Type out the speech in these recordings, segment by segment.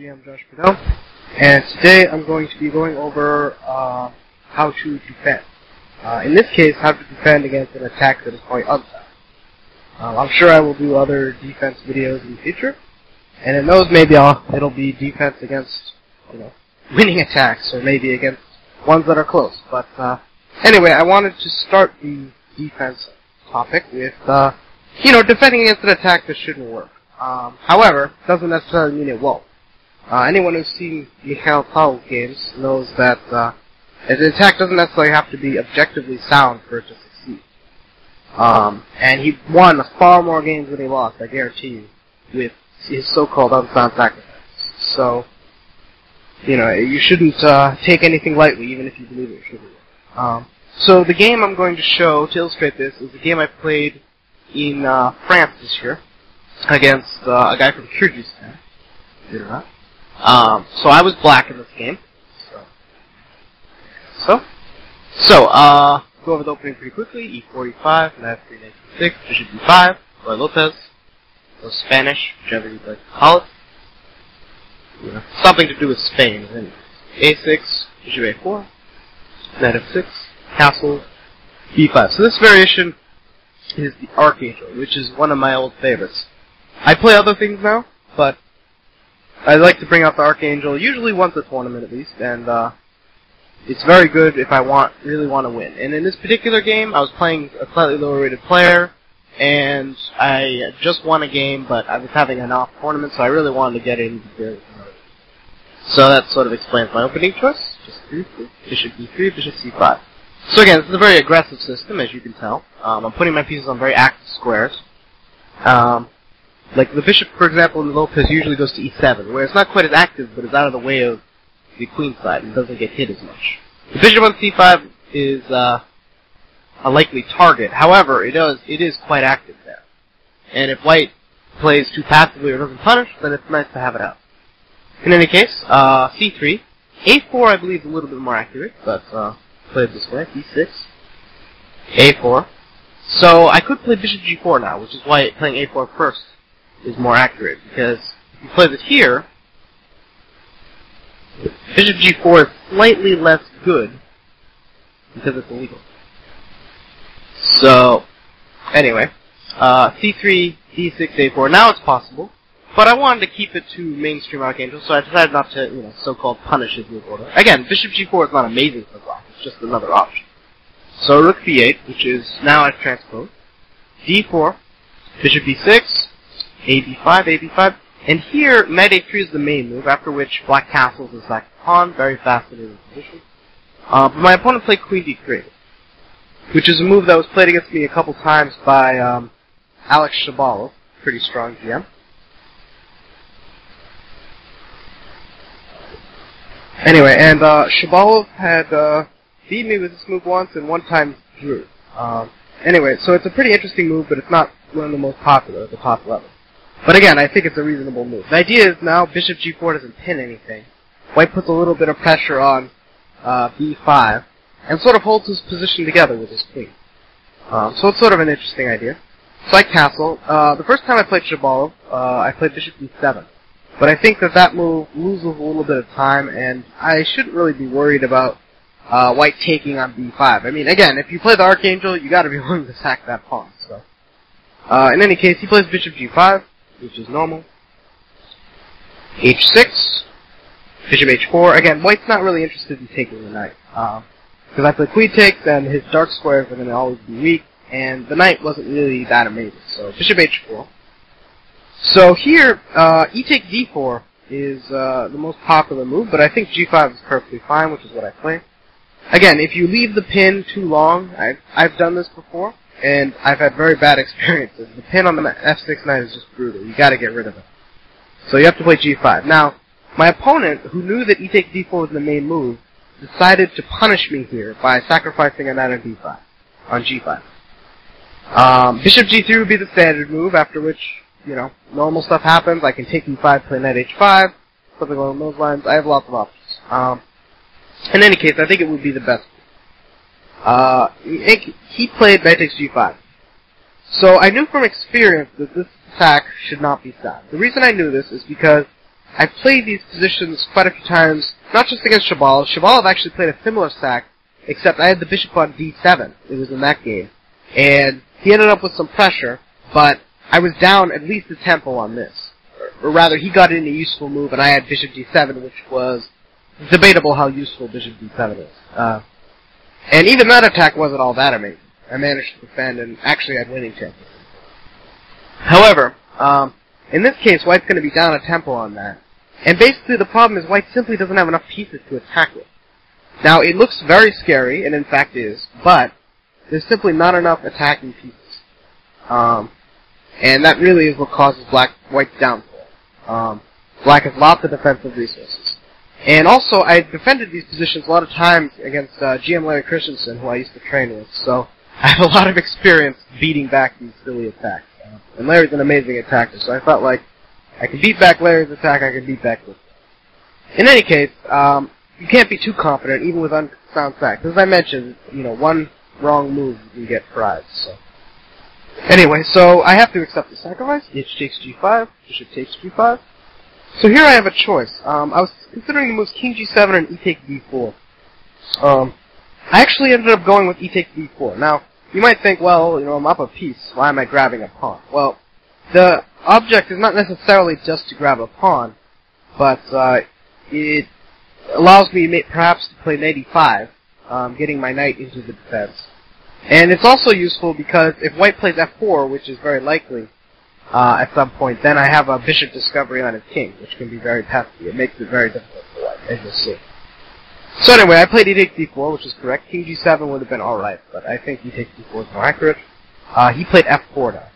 me, I'm Josh Friedel, and today I'm going to be going over how to defend. In this case, how to defend against an attack that is quite unsound. I'm sure I will do other defense videos in the future, and in those maybe it'll be defense against, winning attacks, or maybe against ones that are close. But anyway, I wanted to start the defense topic with, defending against an attack that shouldn't work. However, doesn't necessarily mean it won't. Anyone who's seen Mikhail Pal's games knows that an attack doesn't necessarily have to be objectively sound for it to succeed. And he won far more games than he lost, I guarantee you, with his so-called unsound sacrifice. So, you shouldn't take anything lightly, even if you believe it should work. So the game I'm going to show to illustrate this is a game I played in France this year against a guy from Kyrgyzstan. Believe it or not. So I was black in this game. So go over the opening pretty quickly. E4, E5, knight f3, knight c6, bishop e5, Roy Lopez, or Spanish, whichever you'd like to call it. Something to do with Spain, anyways. A6, bishop a4, knight f6, castle, b5. So this variation is the Archangel, which is one of my old favorites. I play other things now, but I like to bring out the Archangel usually once a tournament at least, and it's very good if I really want to win. And in this particular game, I was playing a slightly lower rated player, and I just won a game, but I was having an off tournament, so I really wanted to get in very early. So that sort of explains my opening choice. Just bishop e3, bishop c5. So again, this is a very aggressive system, as you can tell. I'm putting my pieces on very active squares. Like the bishop, for example, in Lopez usually goes to e7, where it's not quite as active, but it's out of the way of the queen side and doesn't get hit as much. The bishop on c5 is a likely target. However, it is quite active there. And if white plays too passively or doesn't punish, then it's nice to have it out. In any case, c3. a4, I believe, is a little bit more accurate, but play it this way. e6. a4. So I could play bishop g4 now, which is why playing a4 first is more accurate, because if you play this here, bishop g4 is slightly less good because it's illegal. So, anyway, c3, d6, a4. Now it's possible, but I wanted to keep it to mainstream Archangel, so I decided not to, so-called punish his move order. Again, bishop g4 is not amazing for black, it's just another option. So rook b8, which is now I've transposed. d4, bishop b6, a b5, a b5, and here knight a3 is the main move, after which black castles the second pawn, very fascinating position. But my opponent played queen d3, which is a move that was played against me a couple times by Alex Shabalov, pretty strong GM. Anyway, and Shabalov had beat me with this move once, and one time drew. Anyway, so it's a pretty interesting move, but it's not one of the most popular at the top level. But again, I think it's a reasonable move. The idea is now bishop g4 doesn't pin anything. White puts a little bit of pressure on b5, and sort of holds his position together with his queen. So it's sort of an interesting idea. So I castle. The first time I played Shabalov, I played bishop e7. But I think that move loses a little bit of time, and I shouldn't really be worried about white taking on b5. I mean, again, if you play the Archangel, you gotta be willing to sack that pawn, so. In any case, he plays bishop g5, which is normal. h6, bishop h4. Again, white's not really interested in taking the knight. Because I play queen takes, and his dark squares are going to always be weak, and the knight wasn't really that amazing. So bishop h4. So here, e takes d4 is the most popular move, but I think g5 is perfectly fine, which is what I play. Again, if you leave the pin too long, I've done this before, and I've had very bad experiences. The pin on the f6 knight is just brutal. You gotta get rid of it. So you have to play g5. Now, my opponent, who knew that e takes d4 was the main move, decided to punish me here by sacrificing a knight on d5, on g5. Bishop g3 would be the standard move, after which, normal stuff happens. I can take e5, play knight h5, something along those lines. I have lots of options. In any case, I think it would be the best. He played knight takes g5. So I knew from experience that this attack should not be sound. The reason I knew this is because I've played these positions quite a few times, not just against Shabalov. Shabalov actually played a similar sack, except I had the bishop on d7. It was in that game. And he ended up with some pressure, but I was down at least a tempo on this. Or rather, he got in a useful move, and I had bishop d7, which was debatable how useful bishop d7 is. And even that attack wasn't all that amazing. I managed to defend and actually had winning chances. However, in this case, White's going to be down a tempo on that. And basically the problem is White simply doesn't have enough pieces to attack with. Now, it looks very scary, and in fact is, but there's simply not enough attacking pieces. And that really is what causes White's downfall. Black has lots of defensive resources. And also, I defended these positions a lot of times against GM Larry Christensen, who I used to train with, so I have a lot of experience beating back these silly attacks. And Larry's an amazing attacker, so I felt like I could beat back Larry's attack, I could beat back this. In any case, you can't be too confident, even with unsound sacks. As I mentioned, one wrong move you can get fried, so. Anyway, so I have to accept the sacrifice. H takes g5, bishop takes g5. So here I have a choice. I was considering the moves king g7 and e takes b4. I actually ended up going with e takes b4. Now, you might think, well, I'm up a piece. Why am I grabbing a pawn? Well, the object is not necessarily just to grab a pawn, but it allows me perhaps to play knight e5, getting my knight into the defense. And it's also useful because if White plays f4, which is very likely at some point, then I have a bishop discovery on his king, which can be very pesky. It makes it very difficult for White, as you'll see. So anyway, I played e takes d4, which is correct. King g7 would have been alright, but I think e takes d4 is more accurate. He played f4 now,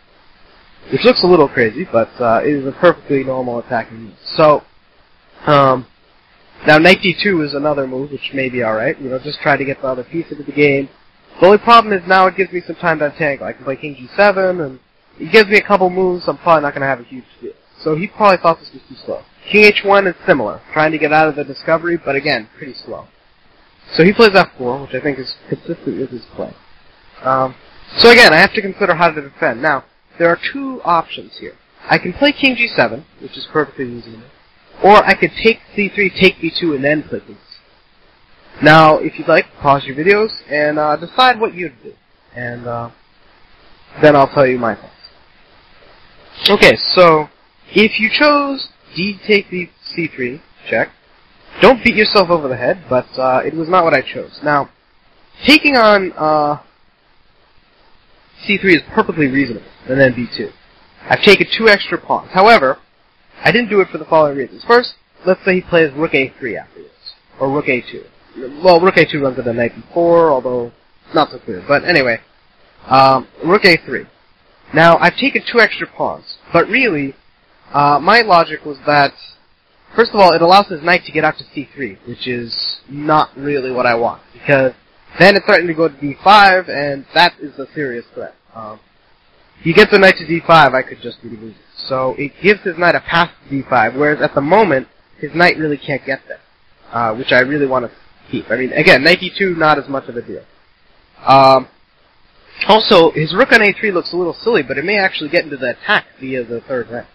which looks a little crazy, but it is a perfectly normal attacking move. So, now knight d2 is another move, which may be alright. Just try to get the other piece into the game. The only problem is now it gives me some time to untangle. I can play king g7, and it gives me a couple moves. I'm probably not going to have a huge deal. So he probably thought this was too slow. King h1 is similar, trying to get out of the discovery, but again, pretty slow. So he plays f4, which I think is consistent with his play. So again, I have to consider how to defend. Now, there are two options here. I can play king g7, which is perfectly reasonable, or I could take c3, take b2, and then play king c7. Now, if you'd like, pause your videos and decide what you'd do, and then I'll tell you my thoughts. Okay, so if you chose d take c3, check. Don't beat yourself over the head, but it was not what I chose. Now, taking on c3 is perfectly reasonable, and then b2. I've taken 2 extra pawns. However, I didn't do it for the following reasons. First, let's say he plays rook a3 after this, or rook a2. Well, rook a2 runs into knight b4, although it's not so clear. But anyway, rook a3. Now, I've taken 2 extra pawns, but really, my logic was that, first of all, it allows his knight to get out to c3, which is not really what I want, because then it's starting to go to d5, and that is a serious threat. If he gets the knight to d5, I could just be losing. So it gives his knight a path to d5, whereas at the moment, his knight really can't get there, which I really want to keep. I mean, again, knight d2, not as much of a deal. Also, his rook on a3 looks a little silly, but it may actually get into the attack via the third rank.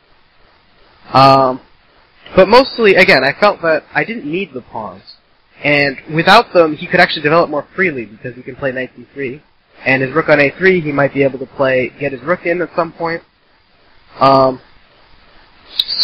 But mostly, again, I felt that I didn't need the pawns. And without them, he could actually develop more freely, because he can play knight d3. And his rook on a3, he might be able to get his rook in at some point.